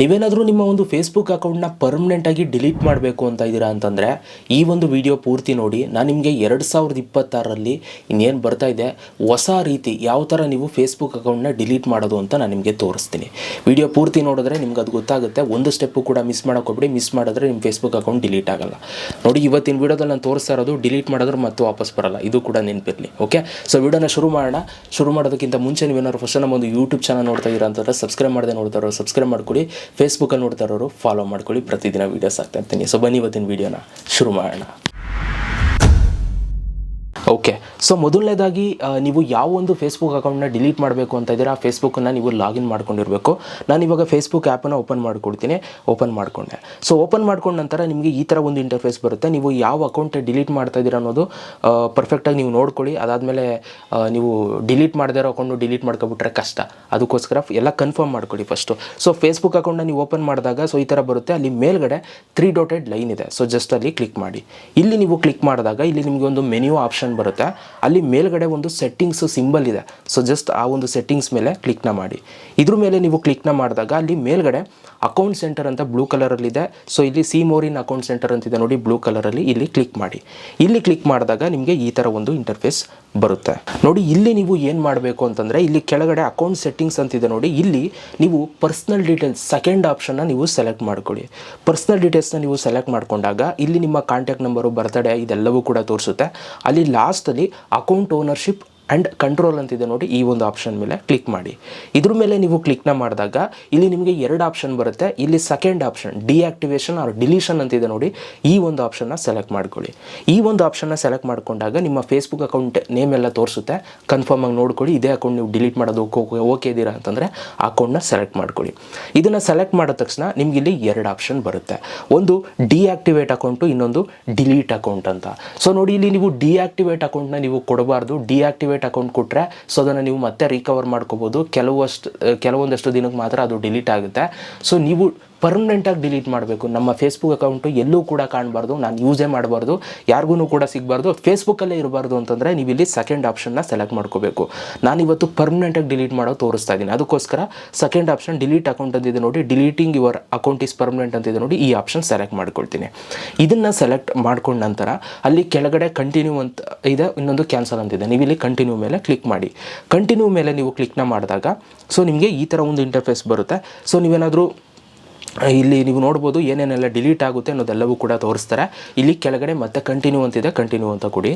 ನೀವೇನಾದರೂ ನಿಮ್ಮ ಒಂದು ಫೇಸ್ಬುಕ್ ಅಕೌಂಟ್ನ ಪರ್ಮನೆಂಟಾಗಿ ಡಿಲೀಟ್ ಮಾಡಬೇಕು ಅಂತ ಇದ್ದೀರಾ ಅಂತಂದರೆ ಈ ಒಂದು ವಿಡಿಯೋ ಪೂರ್ತಿ ನೋಡಿ. ನಾನು ನಿಮಗೆ 2026ರಲ್ಲಿ ಇನ್ನೇನು ಬರ್ತಾ ಇದೆ ಹೊಸ ರೀತಿ ಯಾವ ಥರ ನೀವು ಫೇಸ್ಬುಕ್ ಅಕೌಂಟ್ನ ಡಿಲೀಟ್ ಮಾಡೋದು ಅಂತ ನಾನು ನಿಮಗೆ ತೋರಿಸ್ತೀನಿ. ವಿಡಿಯೋ ಪೂರ್ತಿ ನೋಡಿದ್ರೆ ನಿಮ್ಗೆ ಅದು ಗೊತ್ತಾಗುತ್ತೆ. ಒಂದು ಸ್ಟೆಪ್ಪು ಕೂಡ ಮಿಸ್ ಮಾಡೋಕ್ಕೋಗ್ಬಿಡಿ. ಮಿಸ್ ಮಾಡಿದ್ರೆ ನಿಮ್ಮ ಫೇಸ್ಬುಕ್ ಅಕೌಂಟ್ ಡಿಲೀಟ್ ಆಗಲ್ಲ. ನೋಡಿ, ಇವತ್ತಿನ ವಿಡಿಯೋದಲ್ಲಿ ನಾನು ತೋರಿಸ್ತಾ ಇರೋದು ಡಿಲೀಟ್ ಮಾಡಿದ್ರೆ ಮತ್ತೆ ವಾಪಸ್ ಬರಲ್ಲ. ಇದು ಕೂಡ ನೆನಪಿರಲಿ. ಓಕೆ, ಸೊ ವಿಡಿಯೋನ ಶುರು ಮಾಡೋಣ. ಶುರು ಮಾಡೋದಕ್ಕಿಂತ ಮುಂಚೆ ನೀವೇನಾದ್ರು ಫಸ್ಟ್ ನಮ್ಮ ಒಂದು ಯೂಟ್ಯೂಬ್ ಚಾನಲ್ ನೋಡ್ತಾ ಇದ್ದೀರಾ ಅಂತಂದರೆ ಸಬ್ಸ್ಕ್ರೈಬ್ ಮಾಡದೆ ನೋಡ್ತಾ ಇರೋರು ಸಬ್ಸ್ಕ್ರೈಬ್ ಮಾಡ್ಕೊಳ್ಳಿ. ಫೇಸ್ಬುಕ್ಕಲ್ಲಿ ನೋಡ್ತಾ ಇರೋರು ಫಾಲೋ ಮಾಡ್ಕೊಳ್ಳಿ. ಪ್ರತಿದಿನ ವೀಡಿಯೋಸ್ ಆಗ್ತಾ ಇರ್ತೀನಿ. ಸೊ ಬನ್ನಿ ಇವತ್ತಿನ ವೀಡಿಯೋನ ಶುರು ಮಾಡೋಣ. ಓಕೆ, ಸೊ ಮೊದಲನೇದಾಗಿ ನೀವು ಯಾವ ಒಂದು ಫೇಸ್ಬುಕ್ ಅಕೌಂಟ್ನ ಡಿಲೀಟ್ ಮಾಡಬೇಕು ಅಂತ ಇದ್ದೀರಾ, ಆ ಫೇಸ್ಬುಕ್ಕನ್ನು ನೀವು ಲಾಗಿನ್ ಮಾಡ್ಕೊಂಡಿರಬೇಕು. ನಾನು ಇವಾಗ ಫೇಸ್ಬುಕ್ ಆ್ಯಪನ್ನು ಓಪನ್ ಮಾಡ್ಕೊಡ್ತೀನಿ. ಓಪನ್ ಮಾಡಿಕೊಂಡೆ. ಸೊ ಓಪನ್ ಮಾಡ್ಕೊಂಡ ನಂತರ ನಿಮಗೆ ಈ ಥರ ಒಂದು ಇಂಟರ್ಫೇಸ್ ಬರುತ್ತೆ. ನೀವು ಯಾವ ಅಕೌಂಟ್ ಡಿಲೀಟ್ ಮಾಡ್ತಾ ಇದ್ದೀರಾ ಅನ್ನೋದು ಪರ್ಫೆಕ್ಟಾಗಿ ನೀವು ನೋಡ್ಕೊಳ್ಳಿ. ಅದಾದಮೇಲೆ ನೀವು ಡಿಲೀಟ್ ಮಾಡದೇ ಇರೋ ಅಕೌಂಟು ಡಿಲೀಟ್ ಮಾಡ್ಕೊಬಿಟ್ರೆ ಕಷ್ಟ. ಅದಕ್ಕೋಸ್ಕರ ಎಲ್ಲ ಕನ್ಫರ್ಮ್ ಮಾಡ್ಕೊಳ್ಳಿ ಫಸ್ಟು. ಸೊ ಫೇಸ್ಬುಕ್ ಅಕೌಂಟ್ನ ನೀವು ಓಪನ್ ಮಾಡಿದಾಗ ಸೊ ಈ ಥರ ಬರುತ್ತೆ. ಅಲ್ಲಿ ಮೇಲ್ಗಡೆ 3 ಡಾಟೆಡ್ ಲೈನ್ ಇದೆ. ಸೊ ಜಸ್ಟ್ ಅಲ್ಲಿ ಕ್ಲಿಕ್ ಮಾಡಿ. ಇಲ್ಲಿ ನೀವು ಕ್ಲಿಕ್ ಮಾಡಿದಾಗ ಇಲ್ಲಿ ನಿಮಗೆ ಒಂದು ಮೆನ್ಯೂ ಆಪ್ಷನ್ ಬರುತ್ತೆ. ಅಲ್ಲಿ ಮೇಲ್ಗಡೆ ಒಂದು ಸೆಟ್ಟಿಂಗ್ಸ್ ಸಿಂಬಲ್ ಇದೆ. ಸೊ ಜಸ್ಟ್ ಆ ಒಂದು ಸೆಟ್ಟಿಂಗ್ಸ್ ಮೇಲೆ ಕ್ಲಿಕ್ನ ಮಾಡಿ. ಇದ್ರ ಮೇಲೆ ನೀವು ಕ್ಲಿಕ್ನ ಮಾಡಿದಾಗ ಅಲ್ಲಿ ಮೇಲ್ಗಡೆ ಅಕೌಂಟ್ ಸೆಂಟರ್ ಅಂತ ಬ್ಲೂ ಕಲರಲ್ಲಿದೆ. ಸೊ ಇಲ್ಲಿ C more in account centre ಅಂತಿದೆ ನೋಡಿ ಬ್ಲೂ ಕಲರಲ್ಲಿ. ಇಲ್ಲಿ ಕ್ಲಿಕ್ ಮಾಡಿ. ಇಲ್ಲಿ ಕ್ಲಿಕ್ ಮಾಡಿದಾಗ ನಿಮಗೆ ಈ ಥರ ಒಂದು ಇಂಟರ್ಫೇಸ್ ಬರುತ್ತೆ. ನೋಡಿ, ಇಲ್ಲಿ ನೀವು ಏನು ಮಾಡಬೇಕು ಅಂತಂದರೆ ಇಲ್ಲಿ ಕೆಳಗಡೆ ಅಕೌಂಟ್ ಸೆಟ್ಟಿಂಗ್ಸ್ ಅಂತಿದೆ ನೋಡಿ. ಇಲ್ಲಿ ನೀವು ಪರ್ಸ್ನಲ್ ಡೀಟೇಲ್ಸ್ ಸೆಕೆಂಡ್ ಆಪ್ಷನ್ನ ನೀವು ಸೆಲೆಕ್ಟ್ ಮಾಡ್ಕೊಳ್ಳಿ. ಪರ್ಸ್ನಲ್ ಡೀಟೇಲ್ಸ್ನ ನೀವು ಸೆಲೆಕ್ಟ್ ಮಾಡ್ಕೊಂಡಾಗ ಇಲ್ಲಿ ನಿಮ್ಮ ಕಾಂಟ್ಯಾಕ್ಟ್ ನಂಬರು, ಬರ್ತ್ಡೇ ಇದೆಲ್ಲವೂ ಕೂಡ ತೋರಿಸುತ್ತೆ. ಅಲ್ಲಿ ಲಾಸ್ಟಲ್ಲಿ ಅಕೌಂಟ್ ಓನರ್ಶಿಪ್ ಆ್ಯಂಡ್ ಕಂಟ್ರೋಲ್ ಅಂತಿದೆ ನೋಡಿ. ಈ ಒಂದು ಆಪ್ಷನ್ ಮೇಲೆ ಕ್ಲಿಕ್ ಮಾಡಿ. ಇದ್ರ ಮೇಲೆ ನೀವು ಕ್ಲಿಕ್ನ ಮಾಡಿದಾಗ ಇಲ್ಲಿ ನಿಮಗೆ 2 ಆಪ್ಷನ್ ಬರುತ್ತೆ. ಇಲ್ಲಿ ಸೆಕೆಂಡ್ ಆಪ್ಷನ್ ಡಿಆಕ್ಟಿವೇಷನ್ ಆರ್ ಡಿಲೀಷನ್ ಅಂತಿದೆ ನೋಡಿ. ಈ ಒಂದು ಆಪ್ಷನ್ನ ಸೆಲೆಕ್ಟ್ ಮಾಡ್ಕೊಳ್ಳಿ. ಈ ಒಂದು ಆಪ್ಷನ್ನ ಸೆಲೆಕ್ಟ್ ಮಾಡ್ಕೊಂಡಾಗ ನಿಮ್ಮ ಫೇಸ್ಬುಕ್ ಅಕೌಂಟ್ ನೇಮ್ ಎಲ್ಲ ತೋರಿಸುತ್ತೆ. ಕನ್ಫರ್ಮ್ ಆಗಿ ನೋಡ್ಕೊಳ್ಳಿ. ಇದೇ ಅಕೌಂಟ್ ನೀವು ಡಿಲೀಟ್ ಮಾಡೋದು ಓಕೆ ಇದ್ದೀರಾ ಅಂತಂದರೆ ಆ ಅಕೌಂಟ್ನ ಸೆಲೆಕ್ಟ್ ಮಾಡ್ಕೊಳ್ಳಿ. ಇದನ್ನು ಸೆಲೆಕ್ಟ್ ಮಾಡಿದ ತಕ್ಷಣ ನಿಮ್ಗೆ ಇಲ್ಲಿ 2 ಆಪ್ಷನ್ ಬರುತ್ತೆ. ಒಂದು ಡಿಆಕ್ಟಿವೇಟ್ ಅಕೌಂಟು, ಇನ್ನೊಂದು ಡಿಲೀಟ್ ಅಕೌಂಟ್ ಅಂತ. ಸೊ ನೋಡಿ, ಇಲ್ಲಿ ನೀವು ಡಿಆಕ್ಟಿವೇಟ್ ಅಕೌಂಟ್ನ ನೀವು ಕೊಡಬಾರ್ದು. ಡಿಆಕ್ಟಿವೇಟ್ ಅಕೌಂಟ್ ಕೊಟ್ಟರೆ ಸೊ ಅದನ್ನು ನೀವು ಮತ್ತೆ ರಿಕವರ್ ಮಾಡ್ಕೋಬೋದು. ಕೆಲವೊಂದಷ್ಟು ದಿನಕ್ಕೆ ಮಾತ್ರ ಅದು ಡಿಲೀಟ್ ಆಗುತ್ತೆ. ಸೊ ನೀವು ಪರ್ಮನೆಂಟಾಗಿ ಡಿಲೀಟ್ ಮಾಡಬೇಕು. ನಮ್ಮ ಫೇಸ್ಬುಕ್ ಅಕೌಂಟು ಎಲ್ಲೂ ಕೂಡ ಕಾಣಬಾರ್ದು, ನಾನು ಯೂಸೇ ಮಾಡಬಾರ್ದು, ಯಾರಿಗೂ ಕೂಡ ಸಿಗಬಾರ್ದು, ಫೇಸ್ಬುಕ್ಕಲ್ಲೇ ಇರಬಾರ್ದು ಅಂತಂದರೆ ನೀವು ಇಲ್ಲಿ ಸೆಕೆಂಡ್ ಆಪ್ಷನ್ನ ಸೆಲೆಕ್ಟ್ ಮಾಡ್ಕೋಬೇಕು. ನಾನಿವತ್ತು ಪರ್ಮನೆಂಟಾಗಿ ಡಿಲೀಟ್ ಮಾಡೋದು ತೋರಿಸ್ತಾ ಇದ್ದೀನಿ. ಅದಕ್ಕೋಸ್ಕರ ಸೆಕೆಂಡ್ ಆಪ್ಷನ್ ಡಿಲೀಟ್ ಅಕೌಂಟ್ ಅಂತಿದೆ ನೋಡಿ. Deleting your account is permanent ಅಂತಿದೆ ನೋಡಿ. ಈ ಆಪ್ಷನ್ ಸೆಲೆಕ್ಟ್ ಮಾಡ್ಕೊಳ್ತೀನಿ. ಇದನ್ನು ಸೆಲೆಕ್ಟ್ ಮಾಡ್ಕೊಂಡ ನಂತರ ಅಲ್ಲಿ ಕೆಳಗಡೆ ಕಂಟಿನ್ಯೂ ಅಂತ ಇದೆ, ಇನ್ನೊಂದು ಕ್ಯಾನ್ಸಲ್ ಅಂತಿದೆ. ನೀವು ಇಲ್ಲಿ ಕಂಟಿನ್ಯೂ ಮೇಲೆ ಕ್ಲಿಕ್ ಮಾಡಿ. ಕಂಟಿನ್ಯೂ ಮೇಲೆ ನೀವು ಕ್ಲಿಕ್ನ ಮಾಡಿದಾಗ ಸೊ ನಿಮಗೆ ಈ ಥರ ಒಂದು ಇಂಟರ್ಫೇಸ್ ಬರುತ್ತೆ. ಸೊ ನೀವೇನಾದರೂ ಇಲ್ಲಿ ನೀವು ನೋಡ್ಬೋದು ಏನೇನೆಲ್ಲ ಡಿಲೀಟ್ ಆಗುತ್ತೆ ಅನ್ನೋದೆಲ್ಲವೂ ಕೂಡ ತೋರಿಸ್ತಾರೆ. ಇಲ್ಲಿ ಕೆಳಗಡೆ ಮತ್ತೆ ಕಂಟಿನ್ಯೂ ಅಂತಿದೆ, ಕಂಟಿನ್ಯೂ ಅಂತ ಕೊಡಿ.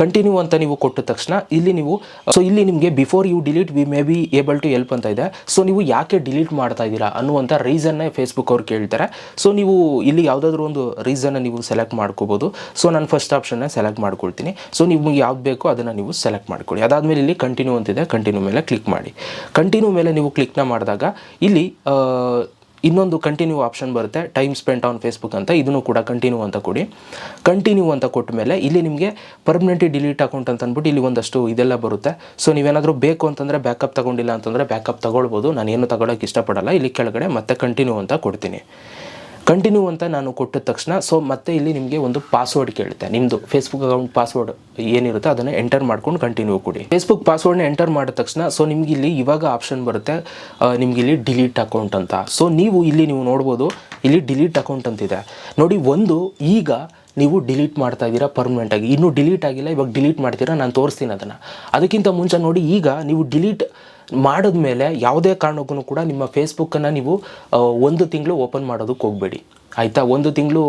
ಕಂಟಿನ್ಯೂ ಅಂತ ನೀವು ಕೊಟ್ಟ ತಕ್ಷಣ ಇಲ್ಲಿ ನೀವು ಸೊ ಇಲ್ಲಿ ನಿಮಗೆ before you delete we may be able to help ಅಂತ ಇದೆ. ಸೊ ನೀವು ಯಾಕೆ ಡಿಲೀಟ್ ಮಾಡ್ತಾ ಇದ್ದೀರಾ ಅನ್ನುವಂಥ ರೀಸನ್ನ ಫೇಸ್ಬುಕ್ ಅವ್ರು ಕೇಳ್ತಾರೆ. ಸೊ ನೀವು ಇಲ್ಲಿ ಯಾವುದಾದ್ರೂ ಒಂದು ರೀಸನ್ನ ನೀವು ಸೆಲೆಕ್ಟ್ ಮಾಡ್ಕೋಬೋದು. ಸೊ ನಾನು ಫಸ್ಟ್ ಆಪ್ಷನ್ನ ಸೆಲೆಕ್ಟ್ ಮಾಡ್ಕೊಳ್ತೀನಿ. ಸೊ ನಿಮಗೆ ಯಾವ್ದು ಬೇಕೋ ಅದನ್ನು ನೀವು ಸೆಲೆಕ್ಟ್ ಮಾಡ್ಕೊಳ್ಳಿ. ಅದಾದಮೇಲೆ ಇಲ್ಲಿ ಕಂಟಿನ್ಯೂ ಅಂತಿದೆ, ಕಂಟಿನ್ಯೂ ಮೇಲೆ ಕ್ಲಿಕ್ ಮಾಡಿ. ಕಂಟಿನ್ಯೂ ಮೇಲೆ ನೀವು ಕ್ಲಿಕ್ನ ಮಾಡಿದಾಗ ಇಲ್ಲಿ ಇನ್ನೊಂದು ಕಂಟಿನ್ಯೂ ಆಪ್ಷನ್ ಬರುತ್ತೆ, ಟೈಮ್ ಸ್ಪೆಂಟ್ ಆನ್ ಫೇಸ್ಬುಕ್ ಅಂತ. ಇದನ್ನು ಕೂಡ ಕಂಟಿನ್ಯೂ ಅಂತ ಕೊಡಿ. ಕಂಟಿನ್ಯೂ ಅಂತ ಕೊಟ್ಟ ಮೇಲೆ ಇಲ್ಲಿ ನಿಮಗೆ ಪರ್ಮನೆಂಟ್ಲಿ ಡಿಲೀಟ್ ಅಕೌಂಟ್ ಅಂತ ಅಂದ್ಬಿಟ್ಟು ಇಲ್ಲಿ ಒಂದಷ್ಟು ಇದೆಲ್ಲ ಬರುತ್ತೆ. ಸೊ ನೀವೇನಾದರೂ ಬೇಕು ಅಂತಂದರೆ ಬ್ಯಾಕಪ್ ತೊಗೊಂಡಿಲ್ಲ ಅಂತಂದರೆ ಬ್ಯಾಕಪ್ ತೊಗೊಳ್ಬೋದು. ನಾನು ಏನು ತೊಗೊಳಕ್ಕೆ ಇಷ್ಟಪಡಲ್ಲ. ಇಲ್ಲಿ ಕೆಳಗಡೆ ಮತ್ತೆ ಕಂಟಿನ್ಯೂ ಅಂತ ಕೊಡ್ತೀನಿ. ಕಂಟಿನ್ಯೂ ಅಂತ ನಾನು ಕೊಟ್ಟ ತಕ್ಷಣ ಸೊ ಮತ್ತೆ ಇಲ್ಲಿ ನಿಮಗೆ ಒಂದು ಪಾಸ್ವರ್ಡ್ ಕೇಳುತ್ತೆ. ನಿಮ್ಮದು ಫೇಸ್ಬುಕ್ ಅಕೌಂಟ್ ಪಾಸ್ವರ್ಡ್ ಏನಿರುತ್ತೆ ಅದನ್ನು ಎಂಟರ್ ಮಾಡ್ಕೊಂಡು ಕಂಟಿನ್ಯೂ ಕೊಡಿ. ಫೇಸ್ಬುಕ್ ಪಾಸ್ವರ್ಡ್ನ ಎಂಟರ್ ಮಾಡಿದ ತಕ್ಷಣ ಸೊ ನಿಮ್ಗೆ ಇಲ್ಲಿ ಇವಾಗ ಆಪ್ಷನ್ ಬರುತ್ತೆ, ನಿಮ್ಗೆ ಇಲ್ಲಿ ಡಿಲೀಟ್ ಅಕೌಂಟ್ ಅಂತ. ಸೊ ನೀವು ನೋಡ್ಬೋದು ಇಲ್ಲಿ ಡಿಲೀಟ್ ಅಕೌಂಟ್ ಅಂತಿದೆ ನೋಡಿ. ಒಂದು ಈಗ ನೀವು ಡಿಲೀಟ್ ಮಾಡ್ತಾ ಇದ್ದೀರಾ ಪರ್ಮನೆಂಟಾಗಿ, ಇನ್ನೂ ಡಿಲೀಟ್ ಆಗಿಲ್ಲ, ಇವಾಗ ಡಿಲೀಟ್ ಮಾಡ್ತೀರಾ, ನಾನು ತೋರಿಸ್ತೀನಿ ಅದನ್ನು. ಅದಕ್ಕಿಂತ ಮುಂಚೆ ನೋಡಿ, ಈಗ ನೀವು ಡಿಲೀಟ್ ಮಾಡಿದ್ಮೇಲೆ ಯಾವುದೇ ಕಾರಣಕ್ಕೂ ಕೂಡ ನಿಮ್ಮ ಫೇಸ್ಬುಕ್ಕನ್ನು ನೀವು 1 ತಿಂಗಳು ಓಪನ್ ಮಾಡೋದಕ್ಕೆ ಹೋಗಬೇಡಿ, ಆಯಿತಾ. 1 ತಿಂಗಳು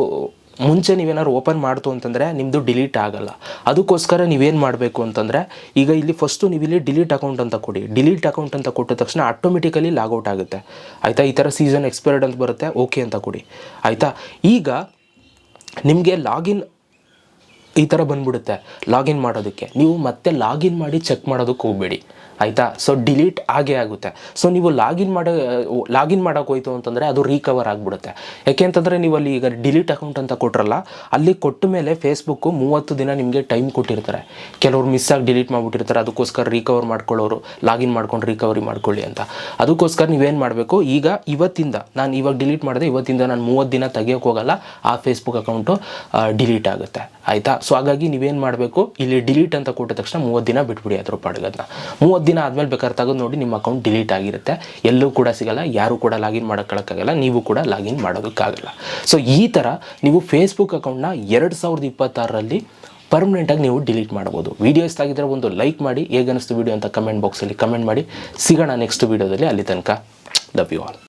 ಮುಂಚೆ ನೀವೇನಾದ್ರು ಓಪನ್ ಮಾಡ್ತು ಅಂತಂದರೆ ನಿಮ್ಮದು ಡಿಲೀಟ್ ಆಗಲ್ಲ. ಅದಕ್ಕೋಸ್ಕರ ನೀವೇನು ಮಾಡಬೇಕು ಅಂತಂದರೆ ಈಗ ಇಲ್ಲಿ ಫಸ್ಟು ನೀವು ಇಲ್ಲಿ ಡಿಲೀಟ್ ಅಕೌಂಟ್ ಅಂತ ಕೊಡಿ. ಡಿಲೀಟ್ ಅಕೌಂಟ್ ಅಂತ ಕೊಟ್ಟ ತಕ್ಷಣ ಆಟೋಮೆಟಿಕಲಿ ಲಾಗೌಟ್ ಆಗುತ್ತೆ, ಆಯಿತಾ. ಈ ಥರ ಸೀಸನ್ ಎಕ್ಸ್ಪೈರ್ಡ್ ಅಂತ ಬರುತ್ತೆ, ಓಕೆ ಅಂತ ಕೊಡಿ, ಆಯಿತಾ. ಈಗ ನಿಮಗೆ ಲಾಗಿನ್ ಈ ಥರ ಬಂದ್ಬಿಡುತ್ತೆ. ಲಾಗಿನ್ ಮಾಡೋದಕ್ಕೆ ನೀವು ಮತ್ತೆ ಲಾಗಿನ್ ಮಾಡಿ ಚೆಕ್ ಮಾಡೋದಕ್ಕೆ ಹೋಗಬೇಡಿ, ಆಯಿತಾ. ಸೊ ಡಿಲೀಟ್ ಆಗೇ ಆಗುತ್ತೆ. ಸೊ ನೀವು ಲಾಗಿನ್ ಮಾಡೋಕೆ ಹೋಯ್ತು ಅಂತಂದರೆ ಅದು ರೀಕವರ್ ಆಗಿಬಿಡುತ್ತೆ. ಯಾಕೆ ಅಂತಂದರೆ ನೀವು ಅಲ್ಲಿ ಈಗ ಡಿಲೀಟ್ ಅಕೌಂಟ್ ಅಂತ ಕೊಟ್ರಲ್ಲ, ಅಲ್ಲಿ ಕೊಟ್ಟ ಮೇಲೆ ಫೇಸ್ಬುಕ್ಕು 30 ದಿನ ನಿಮಗೆ ಟೈಮ್ ಕೊಟ್ಟಿರ್ತಾರೆ. ಕೆಲವರು ಮಿಸ್ಸಾಗಿ ಡಿಲೀಟ್ ಮಾಡಿಬಿಟ್ಟಿರ್ತಾರೆ. ಅದಕ್ಕೋಸ್ಕರ ರಿಕವರ್ ಮಾಡ್ಕೊಳ್ಳೋರು ಲಾಗಿನ್ ಮಾಡ್ಕೊಂಡು ರಿಕವರಿ ಮಾಡ್ಕೊಳ್ಳಿ ಅಂತ. ಅದಕ್ಕೋಸ್ಕರ ನೀವೇನು ಮಾಡಬೇಕು, ಈಗ ಇವತ್ತಿಂದ ನಾನು ಇವಾಗ ಡಿಲೀಟ್ ಮಾಡಿದೆ, ಇವತ್ತಿಂದ ನಾನು 30 ದಿನ ತೆಗಿಯೋಕೆ ಹೋಗಲ್ಲ, ಆ ಫೇಸ್ಬುಕ್ ಅಕೌಂಟು ಡಿಲೀಟ್ ಆಗುತ್ತೆ, ಆಯಿತಾ. ಸೊ ಹಾಗಾಗಿ ನೀವೇನು ಮಾಡಬೇಕು, ಇಲ್ಲಿ ಡಿಲೀಟ್ ಅಂತ ಕೊಟ್ಟ ತಕ್ಷಣ 30 ದಿನ ಬಿಟ್ಬಿಡಿ ಅದ್ರ ಪಾಡಿಗೆ. ಅದನ್ನ 30 ದಿನ ಆದಮೇಲೆ ಬೇಕಾದ್ರೆ ತೆಗೆದು ನೋಡಿ ನಿಮ್ಮ ಅಕೌಂಟ್ ಡಿಲೀಟ್ ಆಗಿರುತ್ತೆ, ಎಲ್ಲೂ ಕೂಡ ಸಿಗಲ್ಲ, ಯಾರೂ ಕೂಡ ಲಾಗಿನ್ ಮಾಡೋಕ್ಕಾಗಲ್ಲ, ನೀವು ಕೂಡ ಲಾಗಿನ್ ಮಾಡೋದಕ್ಕಾಗಲ್ಲ. ಸೊ ಈ ಥರ ನೀವು ಫೇಸ್ಬುಕ್ ಅಕೌಂಟ್ನ 2026ರಲ್ಲಿ ಪರ್ಮನೆಂಟಾಗಿ ನೀವು ಡಿಲೀಟ್ ಮಾಡ್ಬೋದು. ವಿಡಿಯೋ ಇಷ್ಟ ಆಗಿದ್ದರೆ ಒಂದು ಲೈಕ್ ಮಾಡಿ, ಹೇಗೆ ಅನ್ನಿಸ್ತು ವಿಡಿಯೋ ಅಂತ ಕಮೆಂಟ್ ಬಾಕ್ಸಲ್ಲಿ ಕಮೆಂಟ್ ಮಾಡಿ. ಸಿಗೋಣ ನೆಕ್ಸ್ಟ್ ವೀಡಿಯೋದಲ್ಲಿ. ಅಲ್ಲಿ ತನಕ ಲವ್ ಯು ಆಲ್.